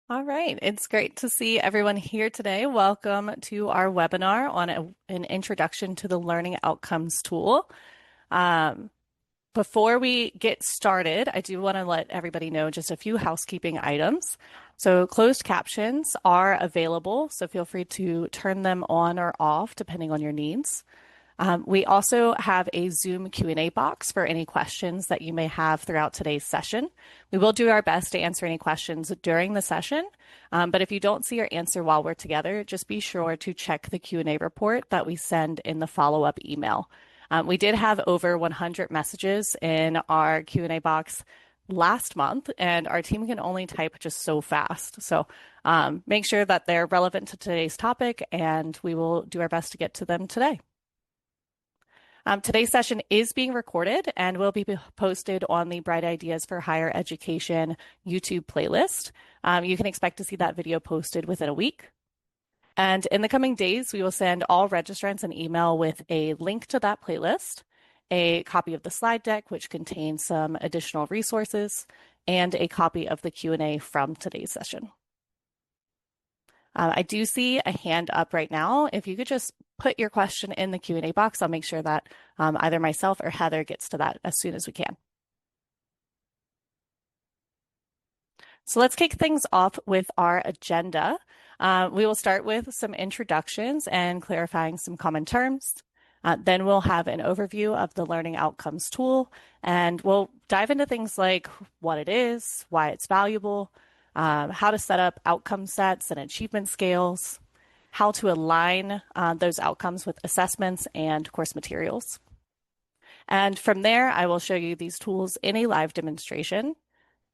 All right, it's great to see everyone here today. Welcome to our webinar on an introduction to the Learning Outcomes tool. Um, Before we get started, I do want to let everybody know just a few housekeeping items. So closed captions are available, so feel free to turn them on or off depending on your needs. We also have a Zoom Q&A box for any questions that you may have throughout today's session. We will do our best to answer any questions during the session, but if you don't see your answer while we're together, just be sure to check the Q&A report that we send in the follow-up email. We did have over 100 messages in our Q&A box last month, and our team can only type just so fast. So make sure that they're relevant to today's topic, and we will do our best to get to them today. Today's session is being recorded and will be posted on the Bright Ideas for Higher Education YouTube playlist. You can expect to see that video posted within a week. And in the coming days, we will send all registrants an email with a link to that playlist, a copy of the slide deck, which contains some additional resources, and a copy of the Q&A from today's session. I do see a hand up right now. If you could just put your question in the Q&A box, I'll make sure that either myself or Heather gets to that as soon as we can. So let's kick things off with our agenda. We will start with some introductions and clarifying some common terms. Then we'll have an overview of the Learning Outcomes tool, and we'll dive into things like what it is, why it's valuable, how to set up outcome sets and achievement scales, how to align those outcomes with assessments and course materials. And from there, I will show you these tools in a live demonstration.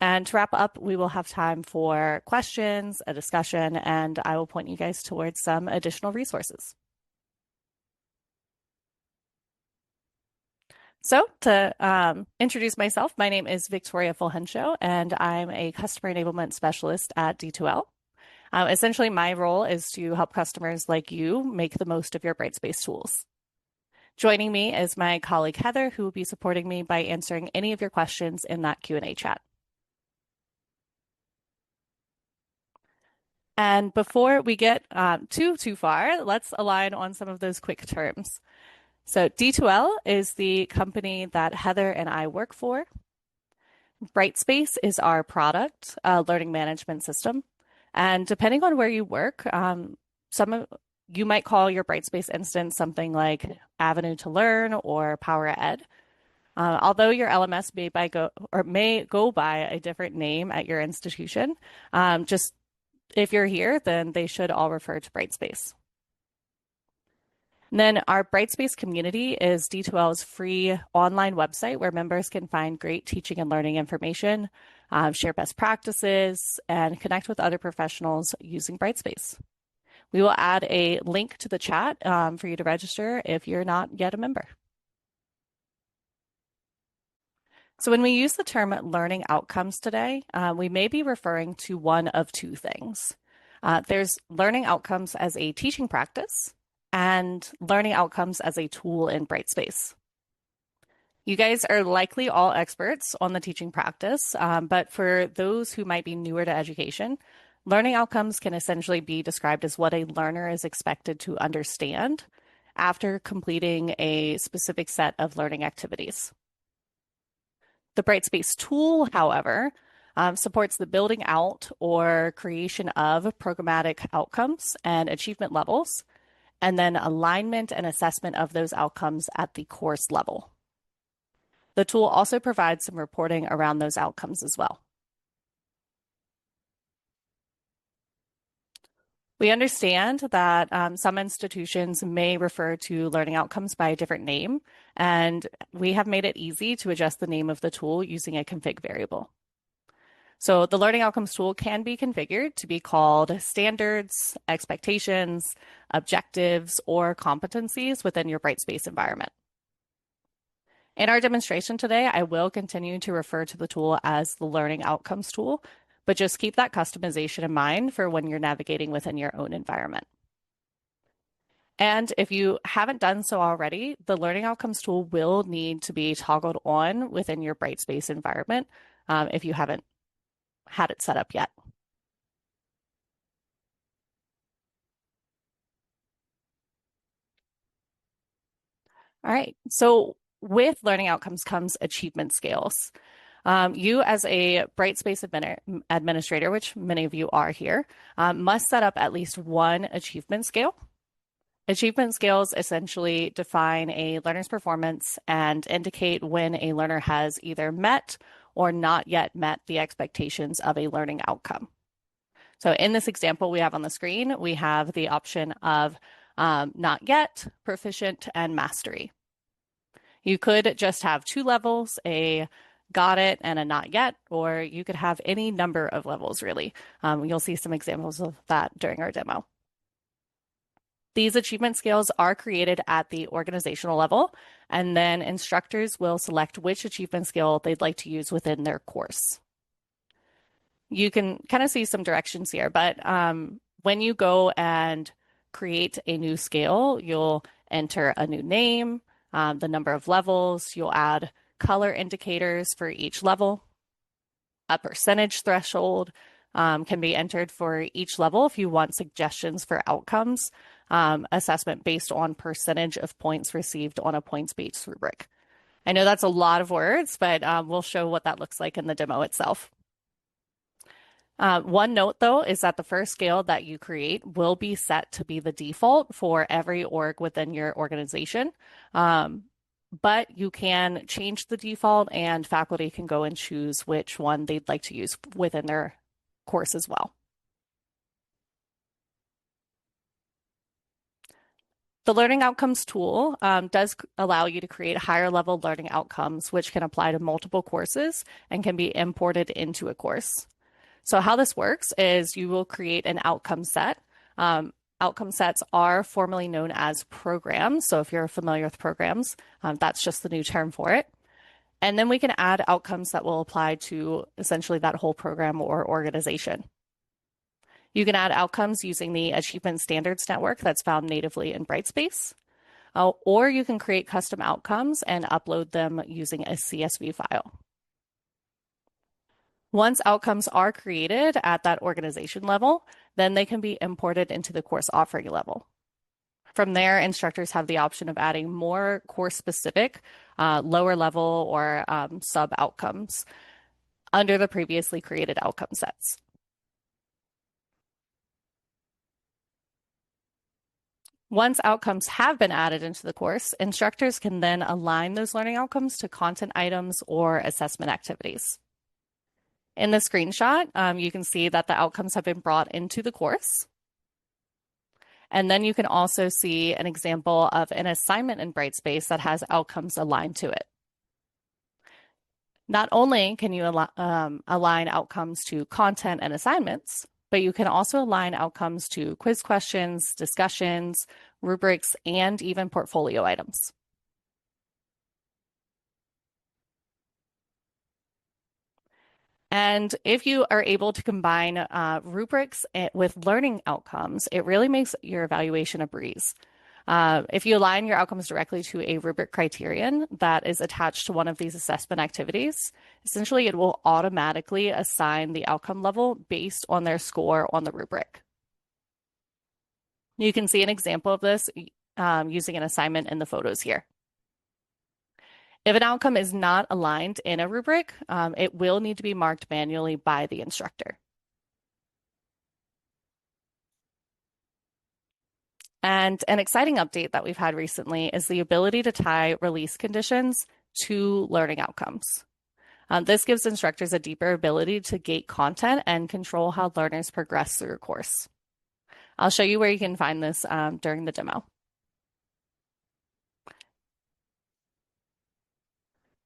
And to wrap up, we will have time for questions, a discussion, and I will point you guys towards some additional resources. So to introduce myself, my name is Victoria Fulhenshaw, and I'm a customer enablement specialist at D2L. Essentially, my role is to help customers like you make the most of your Brightspace tools. Joining me is my colleague Heather, who will be supporting me by answering any of your questions in that Q&A chat. And before we get too far, let's align on some of those quick terms. So D2L is the company that Heather and I work for. Brightspace is our product, learning management system. And depending on where you work, you might call your Brightspace instance something like Avenue to Learn or Power Ed. Although your LMS may go by a different name at your institution, just if you're here, then they should all refer to Brightspace. And then our Brightspace community is D2L's free online website where members can find great teaching and learning information, share best practices, and connect with other professionals using Brightspace. We will add a link to the chat for you to register if you're not yet a member. So when we use the term learning outcomes today, we may be referring to one of two things. There's learning outcomes as a teaching practice and learning outcomes as a tool in Brightspace. You guys are likely all experts on the teaching practice, but for those who might be newer to education, learning outcomes can essentially be described as what a learner is expected to understand after completing a specific set of learning activities. The Brightspace tool, however, supports the building out or creation of programmatic outcomes and achievement levels, and then alignment and assessment of those outcomes at the course level. The tool also provides some reporting around those outcomes as well. We understand that some institutions may refer to learning outcomes by a different name, and we have made it easy to adjust the name of the tool using a config variable. So the Learning Outcomes tool can be configured to be called standards, expectations, objectives, or competencies within your Brightspace environment. In our demonstration today, I will continue to refer to the tool as the Learning Outcomes tool, but just keep that customization in mind for when you're navigating within your own environment. And if you haven't done so already, the Learning Outcomes tool will need to be toggled on within your Brightspace environment if you haven't had it set up yet. All right. So with learning outcomes comes achievement scales. You, as a Brightspace administrator, which many of you are here, must set up at least one achievement scale. Achievement scales essentially define a learner's performance and indicate when a learner has either met or not yet met the expectations of a learning outcome. So in this example we have on the screen, we have the option of not yet, proficient, and mastery. You could just have two levels, a got it and a not yet, or you could have any number of levels, really. You'll see some examples of that during our demo. These achievement scales are created at the organizational level, and then instructors will select which achievement scale they'd like to use within their course. You can kind of see some directions here, but when you go and create a new scale, you'll enter a new name, the number of levels, you'll add color indicators for each level. A percentage threshold can be entered for each level if you want suggestions for outcomes, assessment based on percentage of points received on a points-based rubric. I know that's a lot of words, but we'll show what that looks like in the demo itself. One note, though, is that the first scale that you create will be set to be the default for every org within your organization. But you can change the default, and faculty can go and choose which one they'd like to use within their course as well. The Learning Outcomes tool does allow you to create higher level learning outcomes, which can apply to multiple courses and can be imported into a course. So how this works is you will create an outcome set. Outcome sets are formally known as programs. So if you're familiar with programs, that's just the new term for it. And then we can add outcomes that will apply to essentially that whole program or organization. You can add outcomes using the Achievement Standards Network that's found natively in Brightspace, or you can create custom outcomes and upload them using a CSV file. Once outcomes are created at that organization level, then they can be imported into the course offering level. From there, instructors have the option of adding more course-specific, lower level or sub-outcomes under the previously created outcome sets. Once outcomes have been added into the course, instructors can then align those learning outcomes to content items or assessment activities. In the screenshot, you can see that the outcomes have been brought into the course. And then you can also see an example of an assignment in Brightspace that has outcomes aligned to it. Not only can you align outcomes to content and assignments, but you can also align outcomes to quiz questions, discussions, rubrics, and even portfolio items. And if you are able to combine rubrics with learning outcomes, it really makes your evaluation a breeze. If you align your outcomes directly to a rubric criterion that is attached to one of these assessment activities, essentially it will automatically assign the outcome level based on their score on the rubric. You can see an example of this using an assignment in the photos here. If an outcome is not aligned in a rubric, it will need to be marked manually by the instructor. And an exciting update that we've had recently is the ability to tie release conditions to learning outcomes. This gives instructors a deeper ability to gate content and control how learners progress through a course. I'll show you where you can find this during the demo.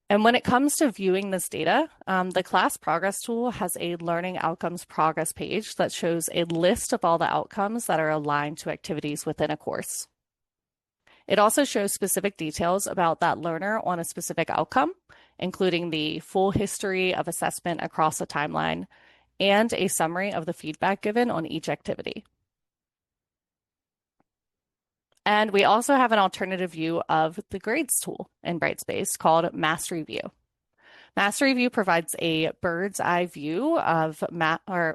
And when it comes to viewing this data, the class progress tool has a learning outcomes progress page that shows a list of all the outcomes that are aligned to activities within a course. It also shows specific details about that learner on a specific outcome, including the full history of assessment across the timeline and a summary of the feedback given on each activity. And we also have an alternative view of the grades tool in Brightspace called Mastery View. Mastery View provides a bird's eye view of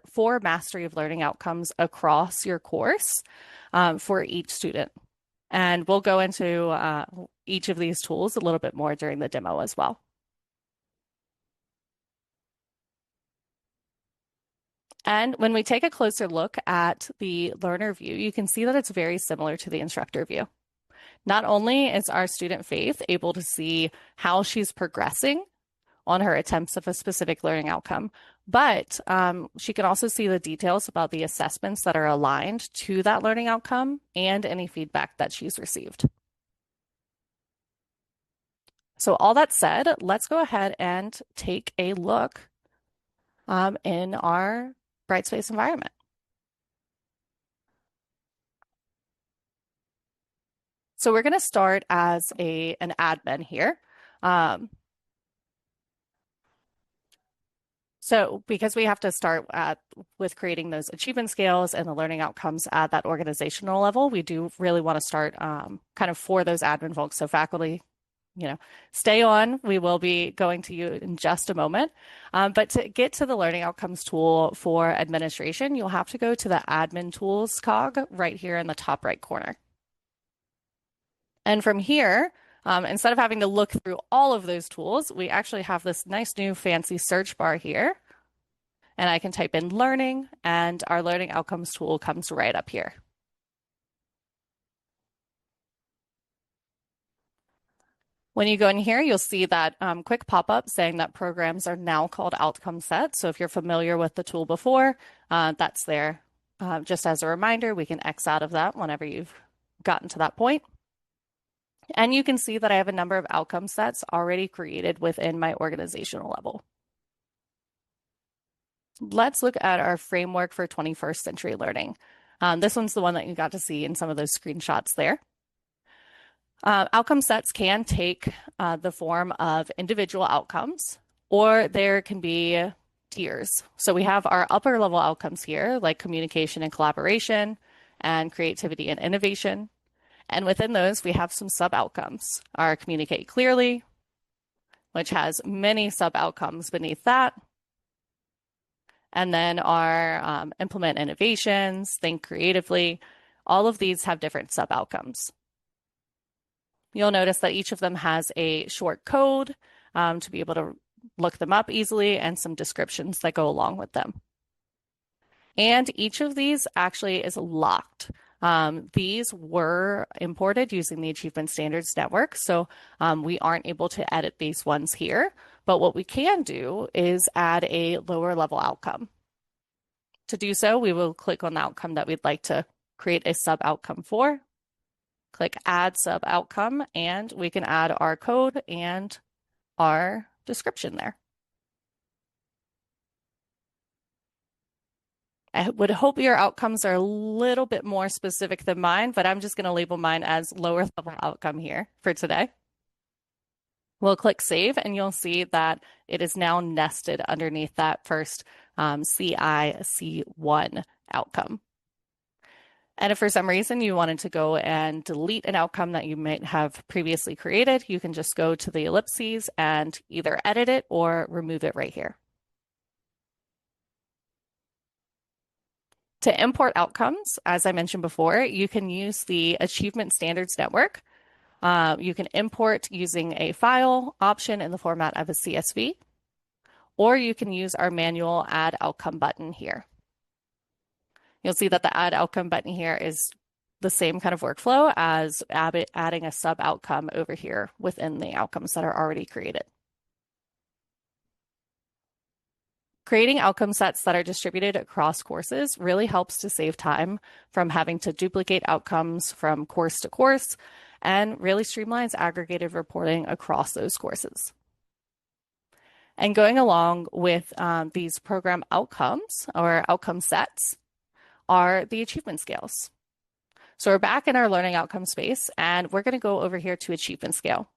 for mastery of learning outcomes across your course for each student. And we'll go into each of these tools a little bit more during the demo as well. And when we take a closer look at the learner view, you can see that it's very similar to the instructor view. Not only is our student Faith able to see how she's progressing on her attempts of a specific learning outcome, but she can also see the details about the assessments that are aligned to that learning outcome and any feedback that she's received. So all that said, let's go ahead and take a look in our Brightspace environment. So we're going to start as an admin here. So because we have to start with creating those achievement scales and the learning outcomes at that organizational level, we do really want to start kind of for those admin folks. So faculty, stay on. We will be going to you in just a moment. But to get to the learning outcomes tool for administration, you'll have to go to the admin tools cog right here in the top right corner. And from here, instead of having to look through all of those tools, we actually have this nice new fancy search bar here. And I can type in learning, and our learning outcomes tool comes right up here. When you go in here, you'll see that quick pop-up saying that programs are now called outcome sets. So if you're familiar with the tool before, that's there. Just as a reminder, we can X out of that whenever you've gotten to that point. And you can see that I have a number of outcome sets already created within my organizational level. Let's look at our framework for 21st century learning. This one's the one that you got to see in some of those screenshots there. Outcome sets can take the form of individual outcomes, or there can be tiers. So we have our upper level outcomes here, like communication and collaboration, and creativity and innovation. And within those, we have some sub-outcomes. Our communicate clearly, which has many sub-outcomes beneath that. And then our implement innovations, think creatively. All of these have different sub-outcomes. You'll notice that each of them has a short code to be able to look them up easily and some descriptions that go along with them. And each of these actually is locked. These were imported using the Achievement Standards Network, so we aren't able to edit these ones here. But what we can do is add a lower level outcome. To do so, we will click on the outcome that we'd like to create a sub outcome for. Click Add Sub Outcome, and we can add our code and our description there. I would hope your outcomes are a little bit more specific than mine, but I'm just going to label mine as lower level outcome here for today. We'll click Save, and you'll see that it is now nested underneath that first CIC1 outcome. And if for some reason you wanted to go and delete an outcome that you might have previously created, you can just go to the ellipses and either edit it or remove it right here. To import outcomes, as I mentioned before, you can use the Achievement Standards Network. You can import using a file option in the format of a CSV, or you can use our manual Add Outcome button here. You'll see that the Add Outcome button here is the same kind of workflow as adding a sub outcome over here within the outcomes that are already created. Creating outcome sets that are distributed across courses really helps to save time from having to duplicate outcomes from course to course and really streamlines aggregated reporting across those courses. And going along with these program outcomes or outcome sets are the achievement scales. So we're back in our learning outcome space, and we're going to go over here to achievement scale.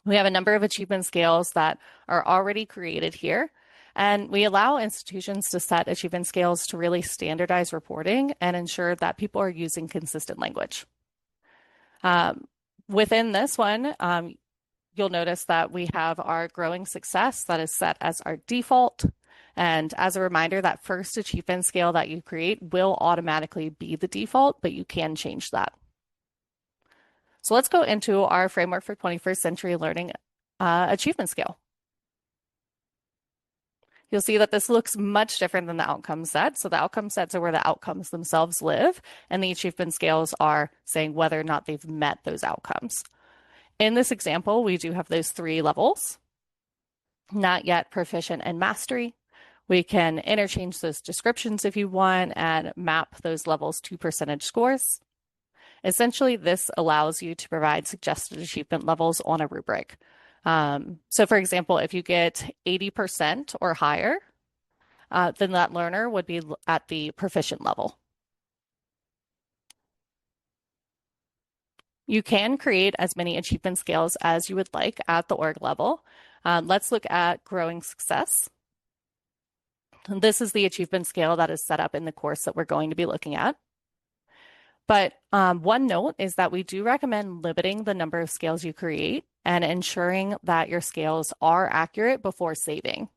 We have a number of achievement scales that are already created here, and we allow institutions to set achievement scales to really standardize reporting and ensure that people are using consistent language. Within this one, you'll notice that we have our growing success that is set as our default, And as a reminder, that first achievement scale that you create will automatically be the default, but you can change that. So let's go into our framework for 21st century learning achievement scale. You'll see that this looks much different than the outcome set. So the outcome sets are where the outcomes themselves live, and the achievement scales are saying whether or not they've met those outcomes. In this example, we do have those 3 levels: not yet, proficient, and mastery. We can interchange those descriptions if you want and map those levels to percentage scores. Essentially, this allows you to provide suggested achievement levels on a rubric. So for example, if you get 80% or higher, then that learner would be at the proficient level. You can create as many achievement scales as you would like at the org level. Let's look at growing success. This is the achievement scale that is set up in the course that we're going to be looking at. But one note is that we do recommend limiting the number of scales you create and ensuring that your scales are accurate before saving.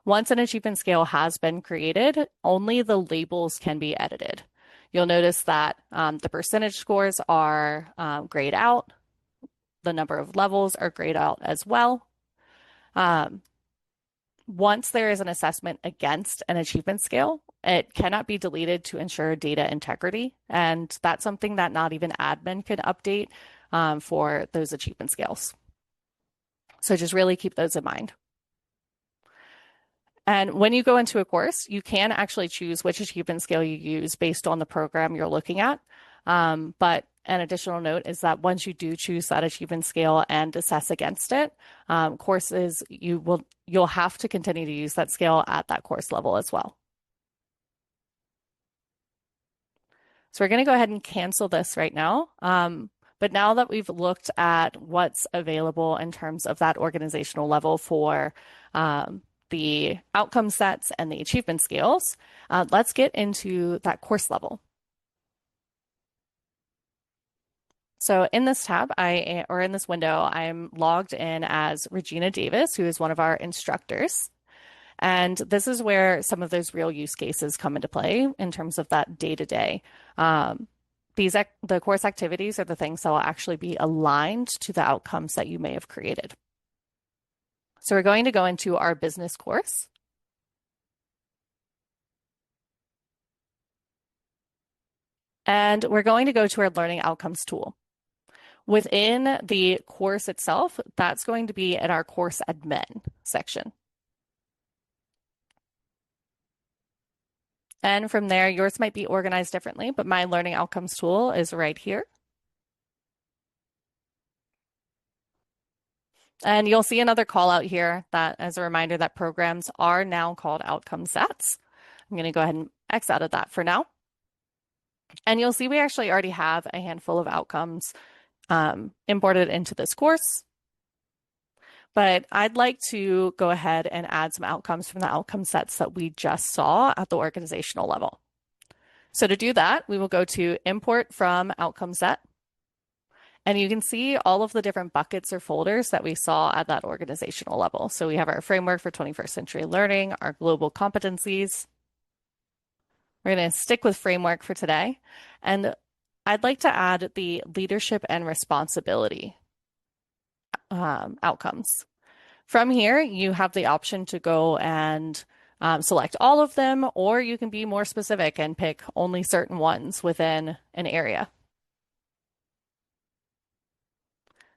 Once an achievement scale has been created, only the labels can be edited. You'll notice that the percentage scores are grayed out. The number of levels are grayed out as well. Once there is an assessment against an achievement scale, it cannot be deleted to ensure data integrity. And that's something that not even admin can update for those achievement scales. So just really keep those in mind. And when you go into a course, you can actually choose which achievement scale you use based on the program you're looking at. But an additional note is that once you do choose that achievement scale and assess against it, courses, you'll have to continue to use that scale at that course level as well. So we're going to go ahead and cancel this right now. But now that we've looked at what's available in terms of that organizational level for the outcome sets and the achievement scales, let's get into that course level. So in this tab, or in this window, I'm logged in as Regina Davis, who is one of our instructors. And this is where some of those real use cases come into play in terms of that day-to-day. The course activities are the things that will actually be aligned to the outcomes that you may have created. So we're going to go into our business course. And we're going to go to our learning outcomes tool. Within the course itself, that's going to be in our course admin section. And from there, yours might be organized differently, but my learning outcomes tool is right here. And you'll see another call out here that as a reminder that programs are now called outcome sets. I'm going to go ahead and X out of that for now. And you'll see we actually already have a handful of outcomes imported into this course. But I'd like to go ahead and add some outcomes from the outcome sets that we just saw at the organizational level. So to do that, we will go to import from outcome set. And you can see all of the different buckets or folders that we saw at that organizational level. So we have our framework for 21st century learning, our global competencies. We're going to stick with framework for today. And I'd like to add the leadership and responsibility outcomes. From here, you have the option to go and select all of them, or you can be more specific and pick only certain ones within an area.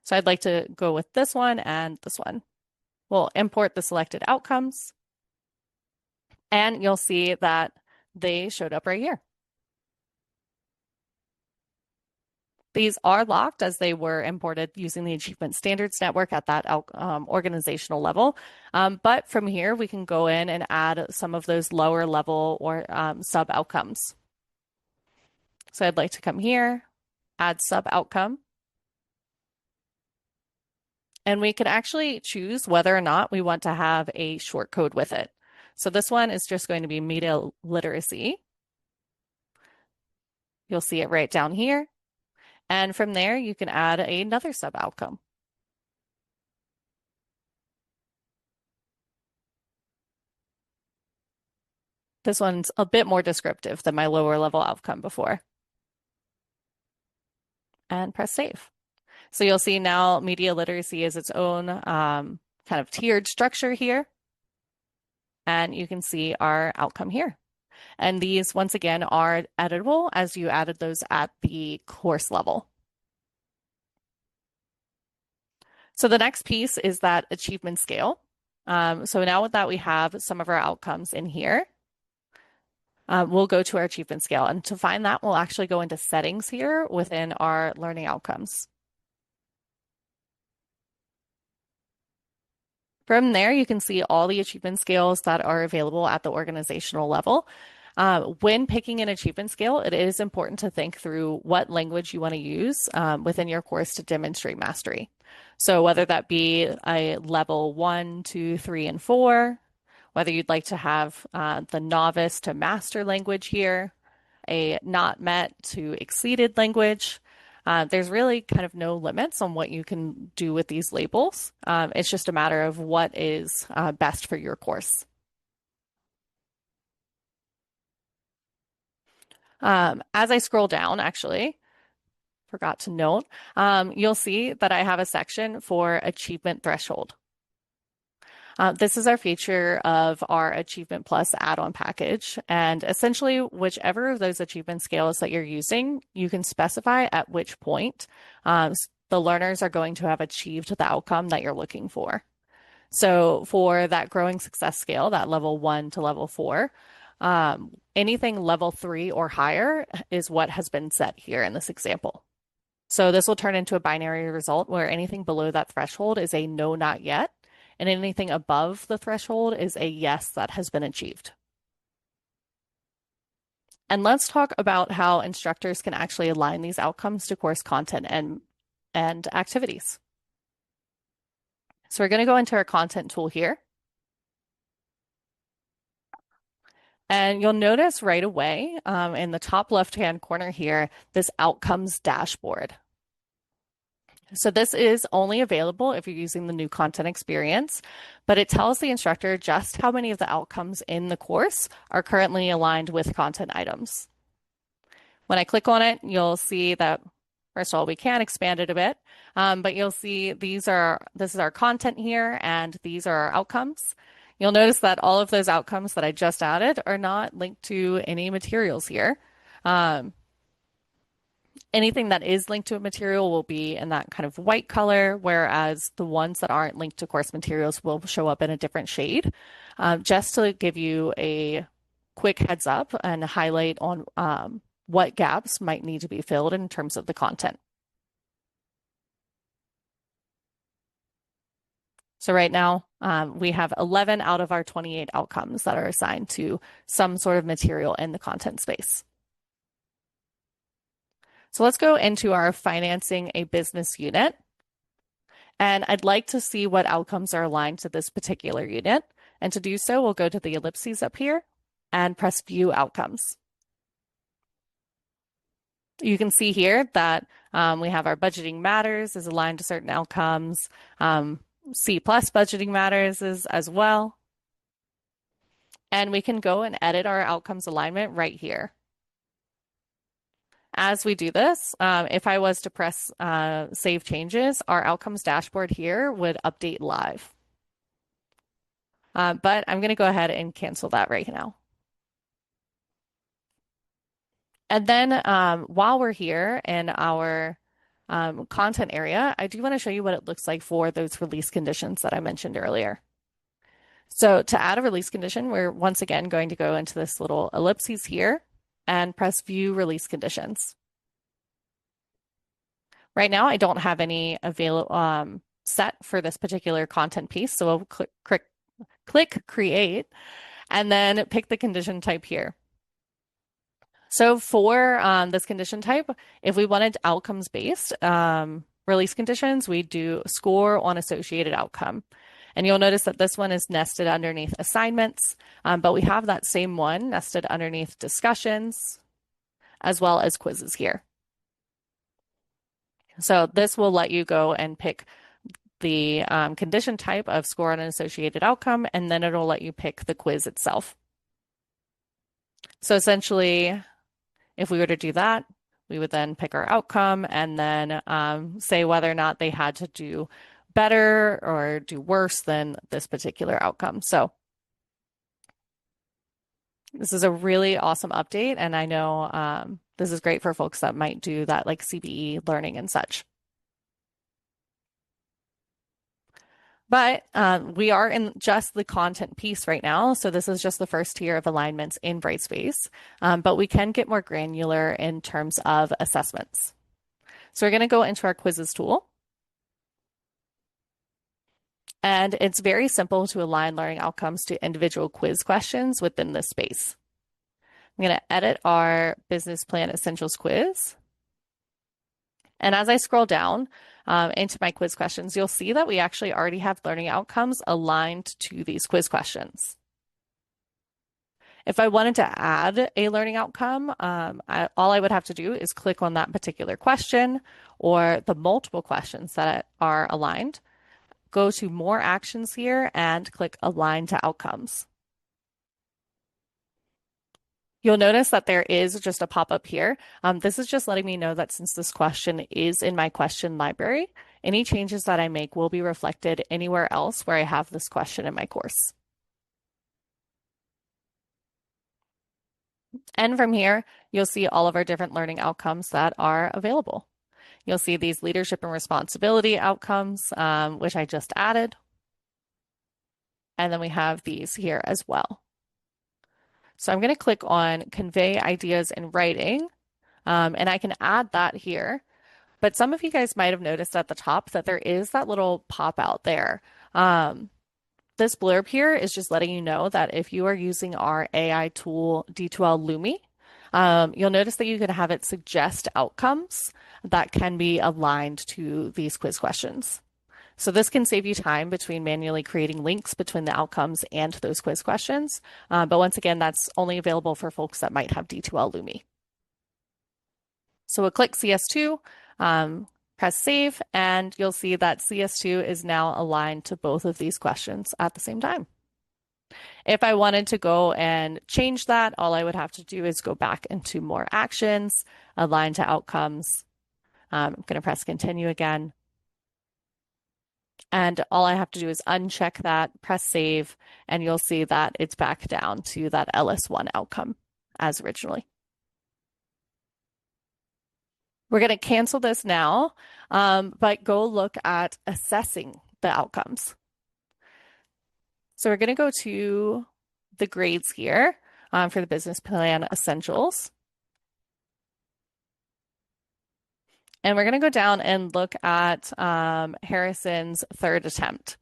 So I'd like to go with this one and this one. We'll import the selected outcomes, and you'll see that they showed up right here. These are locked as they were imported using the Achievement Standards Network at that organizational level. But from here, we can go in and add some of those lower level or sub outcomes. So I'd like to come here, add sub outcome. And we can actually choose whether or not we want to have a short code with it. So this one is just going to be media literacy. You'll see it right down here. And from there, you can add another sub outcome. This one's a bit more descriptive than my lower level outcome before. And press save. So you'll see now media literacy is its own kind of tiered structure here. And you can see our outcome here. And these, once again, are editable as you added those at the course level. So the next piece is that achievement scale. So now with that, we have some of our outcomes in here. We'll go to our achievement scale. And to find that, we'll actually go into settings here within our learning outcomes. From there, you can see all the achievement scales that are available at the organizational level. When picking an achievement scale, it is important to think through what language you want to use within your course to demonstrate mastery. So whether that be a level 1, 2, 3, and 4, whether you'd like to have the novice to master language here, a not met to exceeded language. There's really kind of no limits on what you can do with these labels. It's just a matter of what is best for your course. As I scroll down, actually, forgot to note, you'll see that I have a section for achievement threshold. This is our feature of our Achievement Plus add-on package. And essentially, whichever of those achievement scales that you're using, you can specify at which point the learners are going to have achieved the outcome that you're looking for. So for that growing success scale, that level 1 to level 4, anything level 3 or higher is what has been set here in this example. So this will turn into a binary result where anything below that threshold is a no, not yet. And anything above the threshold is a yes that has been achieved. And let's talk about how instructors can actually align these outcomes to course content and activities. So we're going to go into our content tool here. And you'll notice right away in the top left-hand corner here, this outcomes dashboard. So this is only available if you're using the new content experience, but it tells the instructor just how many of the outcomes in the course are currently aligned with content items. When I click on it, you'll see that, first of all, we can expand it a bit, but you'll see this is our content here, and these are our outcomes. You'll notice that all of those outcomes that I just added are not linked to any materials here. Anything that is linked to a material will be in that kind of white color, whereas the ones that aren't linked to course materials will show up in a different shade, just to give you a quick heads up and highlight on what gaps might need to be filled in terms of the content. So right now, we have 11 out of our 28 outcomes that are assigned to some sort of material in the content space. So let's go into our financing a business unit. And I'd like to see what outcomes are aligned to this particular unit. And to do so, we'll go to the ellipses up here and press View Outcomes. You can see here that we have our budgeting matters is aligned to certain outcomes. C+ budgeting matters is as well. And we can go and edit our outcomes alignment right here. As we do this, if I was to press Save Changes, our outcomes dashboard here would update live. But I'm going to go ahead and cancel that right now. And then while we're here in our content area, I do want to show you what it looks like for those release conditions that I mentioned earlier. So to add a release condition, we're once again going to go into this little ellipses here and press View Release Conditions. Right now, I don't have any available set for this particular content piece, so we'll click Create, and then pick the condition type here. So for this condition type, if we wanted outcomes-based release conditions, we do score on associated outcome. And you'll notice that this one is nested underneath assignments, but we have that same one nested underneath discussions, as well as quizzes here. So this will let you go and pick the condition type of score on an associated outcome, and then it'll let you pick the quiz itself. So essentially, if we were to do that, we would then pick our outcome and then say whether or not they had to do better or do worse than this particular outcome. So this is a really awesome update, and I know this is great for folks that might do that like CBE learning and such. But we are in just the content piece right now. So this is just the first tier of alignments in Brightspace. But we can get more granular in terms of assessments. So we're going to go into our quizzes tool. And it's very simple to align learning outcomes to individual quiz questions within this space. I'm going to edit our business plan essentials quiz. And as I scroll down into my quiz questions, you'll see that we actually already have learning outcomes aligned to these quiz questions. If I wanted to add a learning outcome, all I would have to do is click on that particular question or the multiple questions that are aligned, go to more actions here and click align to outcomes. You'll notice that there is just a pop-up here. This is just letting me know that since this question is in my question library, any changes that I make will be reflected anywhere else where I have this question in my course. And from here, you'll see all of our different learning outcomes that are available. You'll see these leadership and responsibility outcomes, which I just added. And then we have these here as well. So I'm going to click on convey ideas in writing, and I can add that here. But some of you guys might have noticed at the top that there is that little pop out there. This blurb here is just letting you know that if you are using our AI tool D2L Lumi, you'll notice that you can have it suggest outcomes that can be aligned to these quiz questions. So this can save you time between manually creating links between the outcomes and those quiz questions. But once again, that's only available for folks that might have D2L Lumi. So we'll click CS2, press save, and you'll see that CS2 is now aligned to both of these questions at the same time. If I wanted to go and change that, all I would have to do is go back into more actions, align to outcomes. I'm going to press continue again. And all I have to do is uncheck that, press save, and you'll see that it's back down to that LS1 outcome as originally. We're going to cancel this now, but go look at assessing the outcomes. So we're going to go to the grades here for the business plan essentials. And we're going to go down and look at Harrison's third attempt.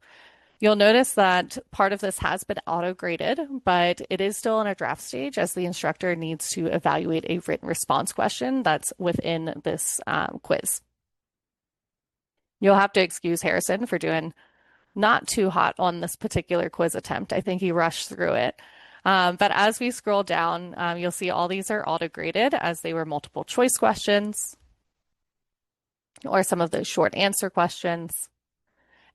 You'll notice that part of this has been auto-graded, but it is still in a draft stage as the instructor needs to evaluate a written response question that's within this quiz. You'll have to excuse Harrison for doing not too hot on this particular quiz attempt. I think he rushed through it. But as we scroll down, you'll see all these are auto-graded as they were multiple choice questions or some of those short answer questions.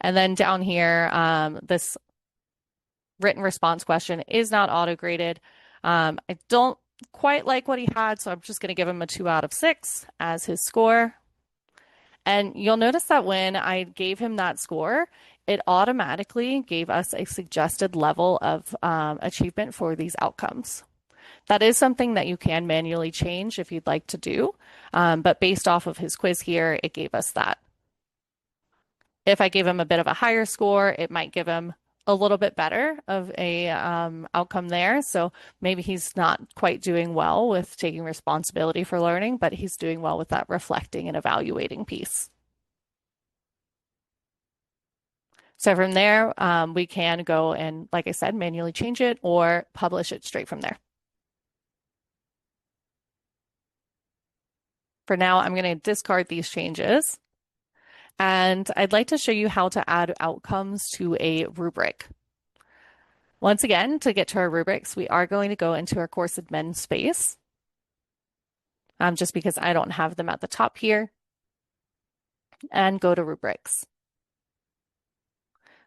And then down here, this written response question is not auto-graded. I don't quite like what he had, so I'm just going to give him a 2 out of 6 as his score. And you'll notice that when I gave him that score, it automatically gave us a suggested level of achievement for these outcomes. That is something that you can manually change if you'd like to do, but based off of his quiz here, it gave us that. If I gave him a bit of a higher score, it might give him a little bit better of a outcome there. So maybe he's not quite doing well with taking responsibility for learning, but he's doing well with that reflecting and evaluating piece. So from there, we can go and, like I said, manually change it or publish it straight from there. For now, I'm going to discard these changes. And I'd like to show you how to add outcomes to a rubric. Once again, to get to our rubrics, we are going to go into our course admin space, just because I don't have them at the top here, and go to rubrics.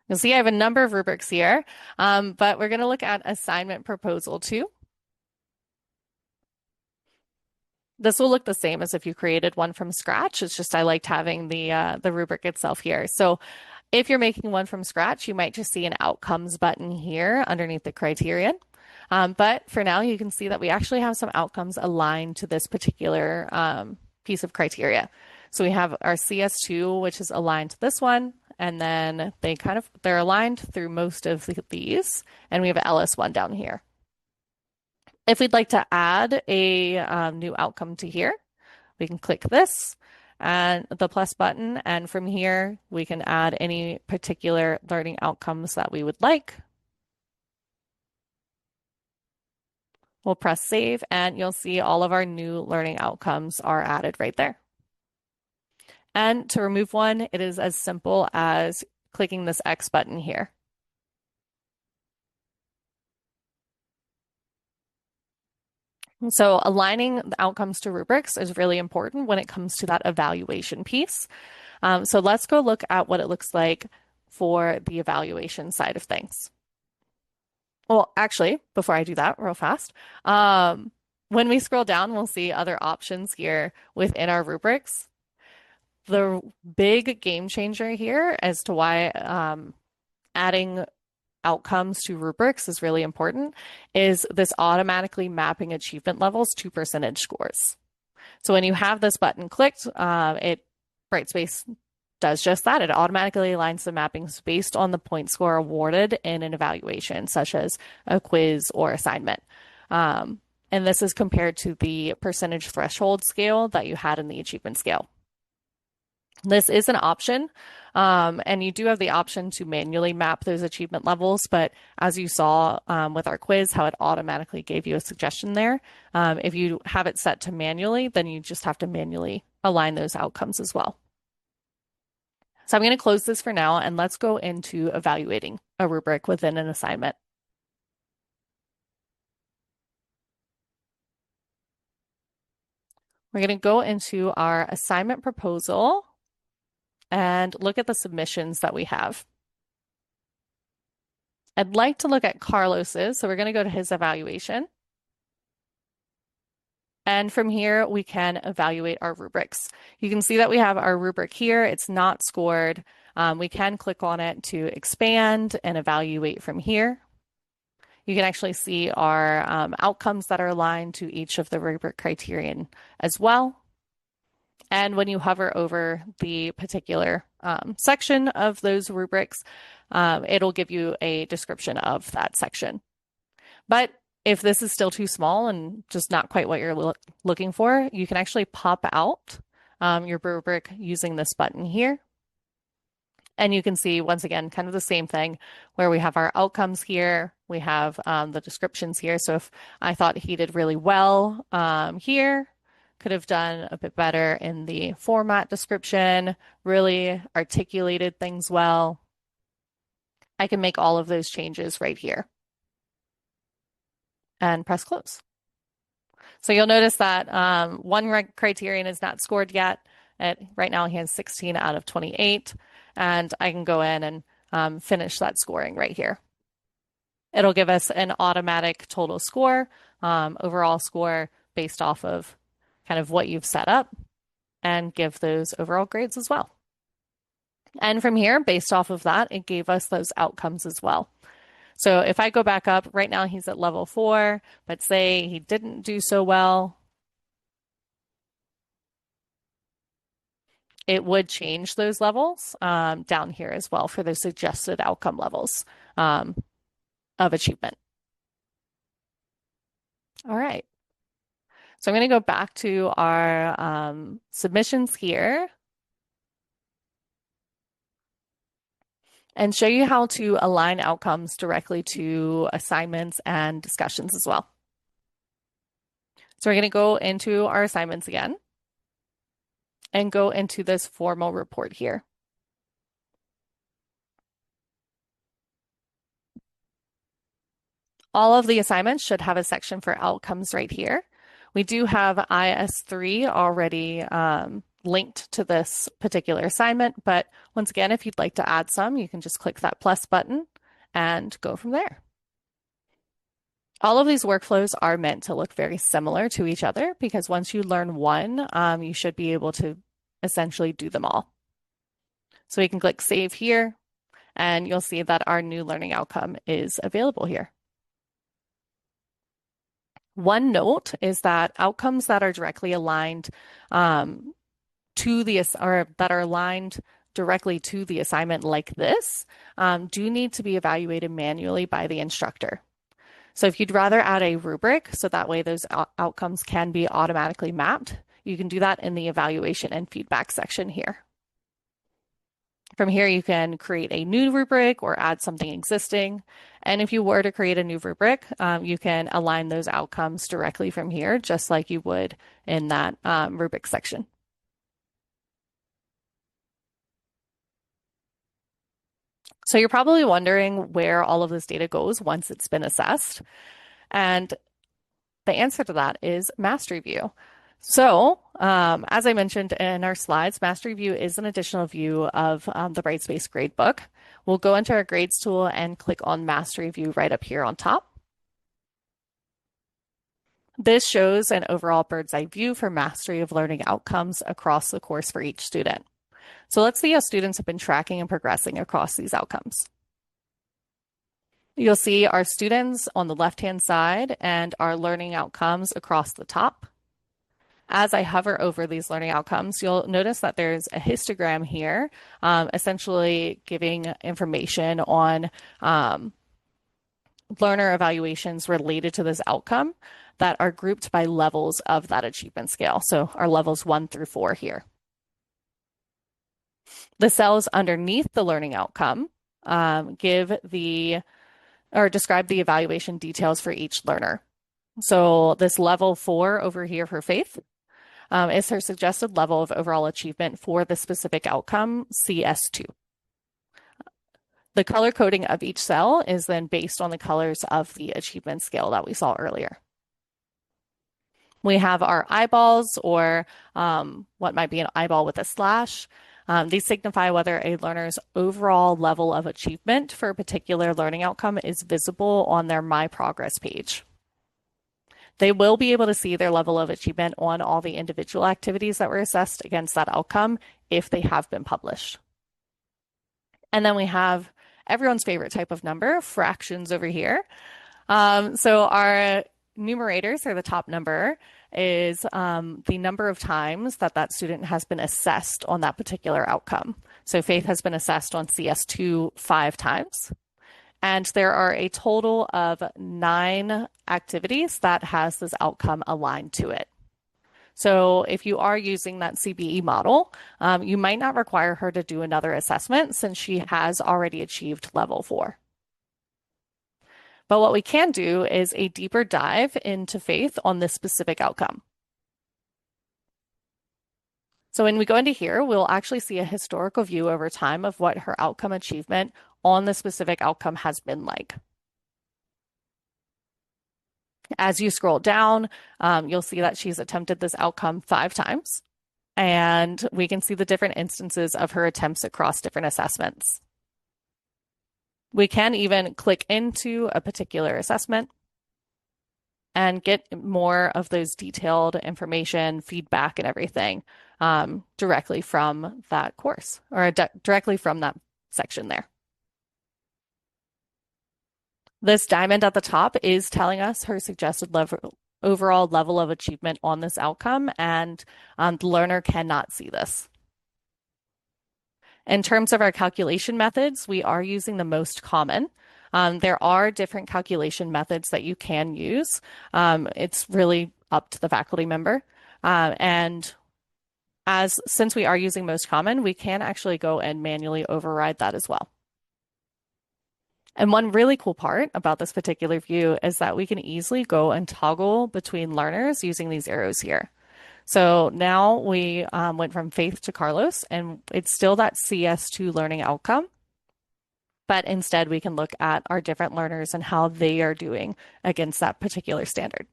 You'll see I have a number of rubrics here, but we're going to look at assignment proposal 2. This will look the same as if you created one from scratch. It's just I liked having the rubric itself here. So if you're making one from scratch, you might just see an outcomes button here underneath the criterion. But for now, you can see that we actually have some outcomes aligned to this particular piece of criteria. So we have our CS2, which is aligned to this one, and then they're aligned through most of these, and we have LS1 down here. If we'd like to add a new outcome to here, we can click this and the plus button, and from here we can add any particular learning outcomes that we would like. We'll press save and you'll see all of our new learning outcomes are added right there. And to remove one, it is as simple as clicking this X button here. So aligning the outcomes to rubrics is really important when it comes to that evaluation piece. So let's go look at what it looks like for the evaluation side of things. Well, actually, before I do that real fast, when we scroll down, we'll see other options here within our rubrics. The big game changer here as to why adding outcomes to rubrics is really important is this automatically mapping achievement levels to percentage scores. So when you have this button clicked, Brightspace does just that. It automatically aligns the mappings based on the point score awarded in an evaluation, such as a quiz or assignment. And this is compared to the percentage threshold scale that you had in the achievement scale. This is an option, and you do have the option to manually map those achievement levels, but as you saw with our quiz, how it automatically gave you a suggestion there. If you have it set to manually, then you just have to manually align those outcomes as well. So I'm going to close this for now, and let's go into evaluating a rubric within an assignment. We're going to go into our assignment proposal and look at the submissions that we have. I'd like to look at Carlos's, so we're going to go to his evaluation. And from here, we can evaluate our rubrics. You can see that we have our rubric here. It's not scored. We can click on it to expand and evaluate from here. You can actually see our outcomes that are aligned to each of the rubric criterion as well. And when you hover over the particular section of those rubrics, it'll give you a description of that section. But if this is still too small and just not quite what you're looking for, you can actually pop out your rubric using this button here. And you can see, once again, kind of the same thing where we have our outcomes here. We have the descriptions here. So if I thought he did really well here, could have done a bit better in the format description, really articulated things well, I can make all of those changes right here and press close. So you'll notice that one criterion is not scored yet. Right now he has 16 out of 28, and I can go in and finish that scoring right here. It'll give us an automatic total score, overall score based off of kind of what you've set up, and give those overall grades as well. And from here, based off of that, it gave us those outcomes as well. So if I go back up, right now he's at level 4, but say he didn't do so well, it would change those levels down here as well for those suggested outcome levels of achievement. All right. So I'm going to go back to our submissions here and show you how to align outcomes directly to assignments and discussions as well. So we're going to go into our assignments again and go into this formal report here. All of the assignments should have a section for outcomes right here. We do have IS3 already linked to this particular assignment, but once again, if you'd like to add some, you can just click that plus button and go from there. All of these workflows are meant to look very similar to each other because once you learn one, you should be able to essentially do them all. So we can click Save here, and you'll see that our new learning outcome is available here. One note is that outcomes that are directly aligned to the or that are aligned directly to the assignment like this do need to be evaluated manually by the instructor. So if you'd rather add a rubric so that way those outcomes can be automatically mapped, you can do that in the evaluation and feedback section here. From here, you can create a new rubric or add something existing. And if you were to create a new rubric, you can align those outcomes directly from here, just like you would in that rubric section. So you're probably wondering where all of this data goes once it's been assessed. And the answer to that is Mastery View. So, as I mentioned in our slides, Mastery View is an additional view of the Brightspace gradebook. We'll go into our grades tool and click on Mastery View right up here on top. This shows an overall bird's eye view for mastery of learning outcomes across the course for each student. So let's see how students have been tracking and progressing across these outcomes. You'll see our students on the left-hand side and our learning outcomes across the top. As I hover over these learning outcomes, you'll notice that there's a histogram here, essentially giving information on learner evaluations related to this outcome that are grouped by levels of that achievement scale. So our levels 1 through 4 here. The cells underneath the learning outcome describe the evaluation details for each learner. So this level 4 over here for Faith is her suggested level of overall achievement for the specific outcome, CS2. The color coding of each cell is then based on the colors of the achievement scale that we saw earlier. We have our eyeballs, or what might be an eyeball with a slash. These signify whether a learner's overall level of achievement for a particular learning outcome is visible on their My Progress page. They will be able to see their level of achievement on all the individual activities that were assessed against that outcome if they have been published. And then we have everyone's favorite type of number, fractions over here. So our numerators, or the top number, is the number of times that that student has been assessed on that particular outcome. So Faith has been assessed on CS2 5 times. And there are a total of 9 activities that has this outcome aligned to it. So if you are using that CBE model, you might not require her to do another assessment since she has already achieved level 4. But what we can do is a deeper dive into Faith on this specific outcome. So when we go into here, we'll actually see a historical view over time of what her outcome achievement on the specific outcome has been like. As you scroll down, you'll see that she's attempted this outcome 5 times, and we can see the different instances of her attempts across different assessments. We can even click into a particular assessment and get more of those detailed information, feedback, and everything directly from that course, or directly from that section there. This diamond at the top is telling us her suggested overall level of achievement on this outcome, and the learner cannot see this. In terms of our calculation methods, we are using the most common. There are different calculation methods that you can use. It's really up to the faculty member. And since we are using most common, we can actually go and manually override that as well. And one really cool part about this particular view is that we can easily go and toggle between learners using these arrows here. So now we went from Faith to Carlos, and it's still that CS2 learning outcome. But instead, we can look at our different learners and how they are doing against that particular standard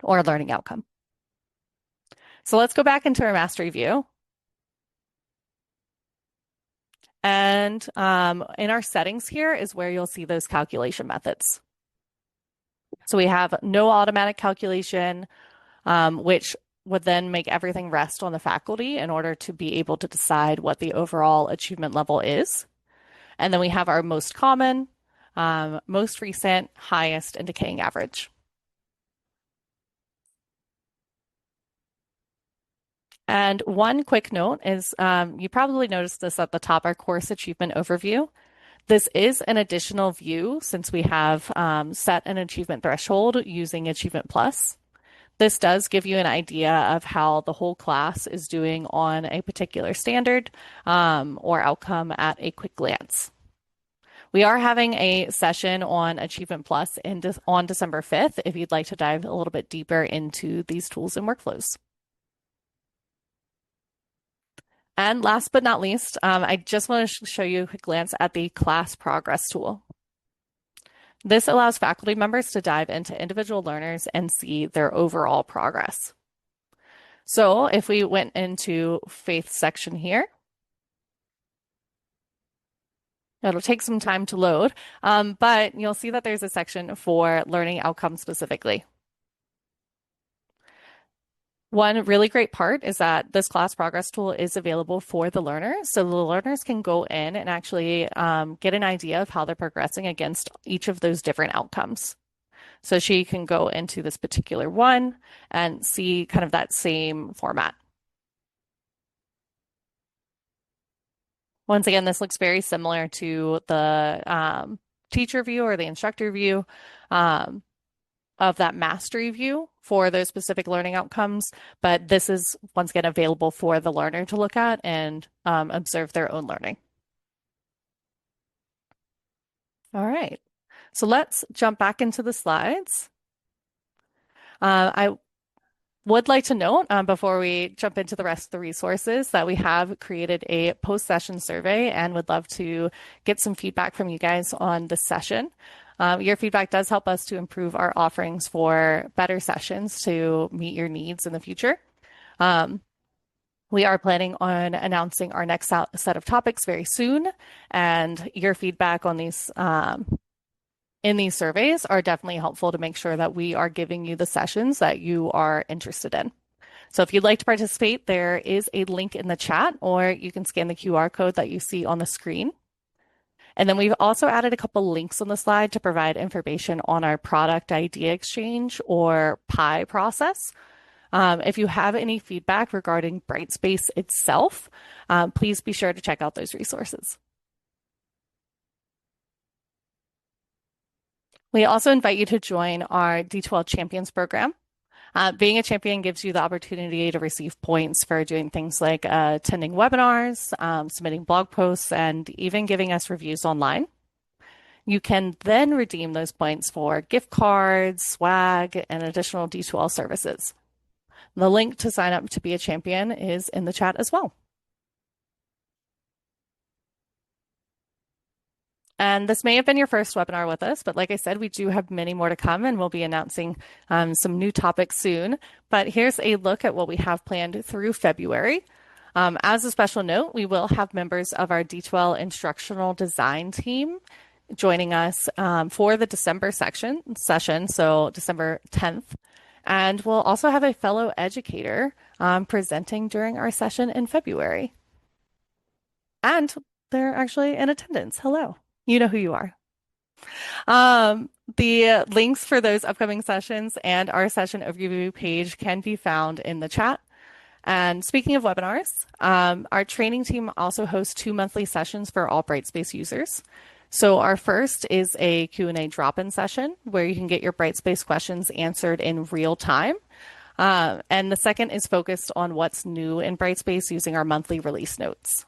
or learning outcome. So let's go back into our mastery view. And in our settings here is where you'll see those calculation methods. So we have no automatic calculation, which would then make everything rest on the faculty in order to be able to decide what the overall achievement level is. And then we have our most common, most recent, highest, and decaying average. And one quick note is you probably noticed this at the top, our course achievement overview. This is an additional view since we have set an achievement threshold using Achievement Plus. This does give you an idea of how the whole class is doing on a particular standard or outcome at a quick glance. We are having a session on Achievement Plus on December 5th if you'd like to dive a little bit deeper into these tools and workflows. And last but not least, I just want to show you a quick glance at the class progress tool. This allows faculty members to dive into individual learners and see their overall progress. So if we went into Faith section here, it'll take some time to load, but you'll see that there's a section for learning outcomes specifically. One really great part is that this class progress tool is available for the learners. So the learners can go in and actually get an idea of how they're progressing against each of those different outcomes. So she can go into this particular one and see kind of that same format. Once again, this looks very similar to the teacher view or the instructor view of that mastery view for those specific learning outcomes, but this is once again available for the learner to look at and observe their own learning. All right, so let's jump back into the slides. I would like to note before we jump into the rest of the resources that we have created a post-session survey and would love to get some feedback from you guys on this session. Your feedback does help us to improve our offerings for better sessions to meet your needs in the future. We are planning on announcing our next set of topics very soon, and your feedback on these in these surveys are definitely helpful to make sure that we are giving you the sessions that you are interested in. So if you'd like to participate, there is a link in the chat, or you can scan the QR code that you see on the screen. And then we've also added a couple links on the slide to provide information on our product idea exchange or PI process. If you have any feedback regarding Brightspace itself, please be sure to check out those resources. We also invite you to join our D2L Champions program. Being a champion gives you the opportunity to receive points for doing things like attending webinars, submitting blog posts, and even giving us reviews online. You can then redeem those points for gift cards, swag, and additional D2L services. The link to sign up to be a champion is in the chat as well. And this may have been your first webinar with us, but like I said, we do have many more to come, and we'll be announcing some new topics soon. But here's a look at what we have planned through February. As a special note, we will have members of our D2L instructional design team joining us for the December session, so December 10th. And we'll also have a fellow educator presenting during our session in February. And they're actually in attendance. Hello. You know who you are. The links for those upcoming sessions and our session overview page can be found in the chat. And speaking of webinars, our training team also hosts 2 monthly sessions for all Brightspace users. So our first is a Q&A drop-in session where you can get your Brightspace questions answered in real time. And the second is focused on what's new in Brightspace using our monthly release notes.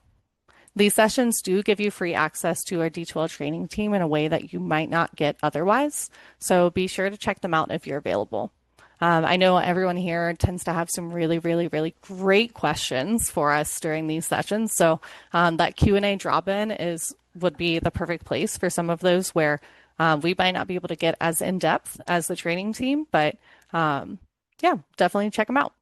These sessions do give you free access to our D2L training team in a way that you might not get otherwise. So be sure to check them out if you're available. I know everyone here tends to have some really, really, really great questions for us during these sessions. So that Q&A drop-in would be the perfect place for some of those where we might not be able to get as in-depth as the training team, but yeah, definitely check them out.